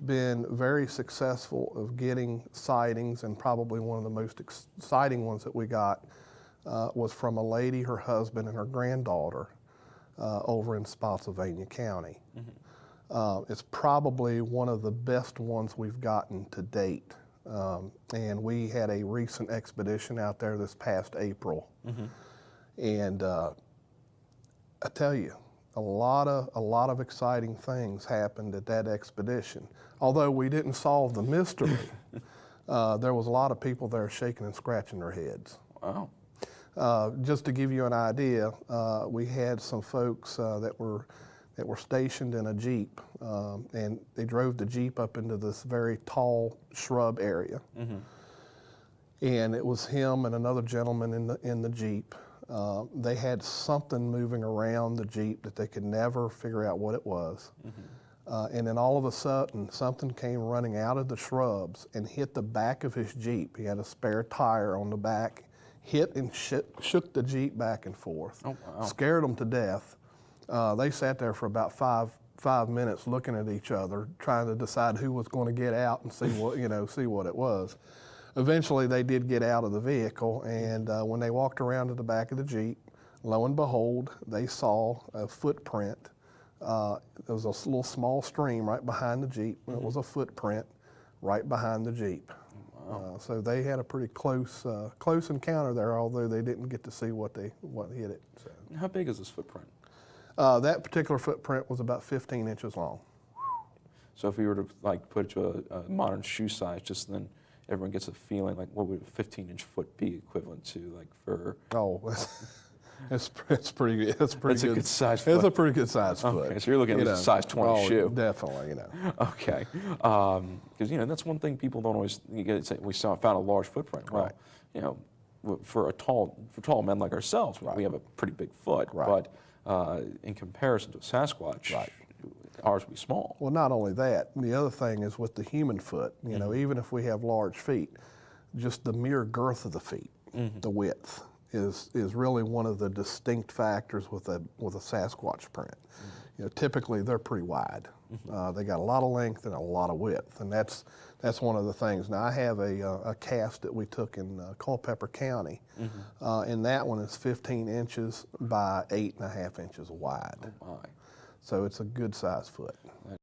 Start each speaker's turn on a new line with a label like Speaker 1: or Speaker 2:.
Speaker 1: Been very successful of getting sightings, and probably one of the most exciting ones that we got was from a lady, her husband, and her granddaughter over in Spotsylvania County. It's probably one of the best ones we've gotten to date. And we had a recent expedition out there this past April. And I tell you, a lot of exciting things happened at that expedition. Although we didn't solve the mystery, there was a lot of people there shaking and scratching their heads.
Speaker 2: Wow.
Speaker 1: Just to give you an idea, we had some folks that were stationed in a Jeep, and they drove the Jeep up into this very tall shrub area. And it was him and another gentleman in the Jeep. They had something moving around the Jeep that they could never figure out what it was. And then all of a sudden, something came running out of the shrubs and hit the back of his Jeep. He had a spare tire on the back, hit and shook the Jeep back and forth.
Speaker 2: Oh, wow.
Speaker 1: Scared them to death. They sat there for about five minutes looking at each other, trying to decide who was going to get out and see what it was. Eventually, they did get out of the vehicle, and when they walked around to the back of the Jeep, lo and behold, they saw a footprint. There was a little small stream right behind the Jeep, and it was a footprint right behind the Jeep.
Speaker 2: Wow.
Speaker 1: So they had a pretty close encounter there, although they didn't get to see what hit it. So.
Speaker 2: How big is this footprint?
Speaker 1: That particular footprint was about 15 inches long.
Speaker 2: So if we were to put a modern shoe size, just then everyone gets a feeling like what would a 15-inch foot be equivalent to, for?
Speaker 1: Oh, it's pretty good. It's
Speaker 2: a good size foot.
Speaker 1: It's a pretty good size foot.
Speaker 2: Okay, so you're looking at a size 20 shoe.
Speaker 1: Definitely,
Speaker 2: Okay, because that's one thing people don't always say. We found a large footprint. Well,
Speaker 1: Right.
Speaker 2: For tall men like ourselves, we have a pretty big foot.
Speaker 1: Right.
Speaker 2: But in comparison to a Sasquatch,
Speaker 1: Right.
Speaker 2: ours would be small.
Speaker 1: Well, not only that, the other thing is with the human foot, even if we have large feet, just the mere girth of the feet, the width, is really one of the distinct factors with a Sasquatch print. Typically they're pretty wide. They got a lot of length and a lot of width, and that's one of the things. Now I have a cast that we took in Culpeper County, and that one is 15 inches by 8.5 inches wide.
Speaker 2: Oh my.
Speaker 1: So it's a good size foot.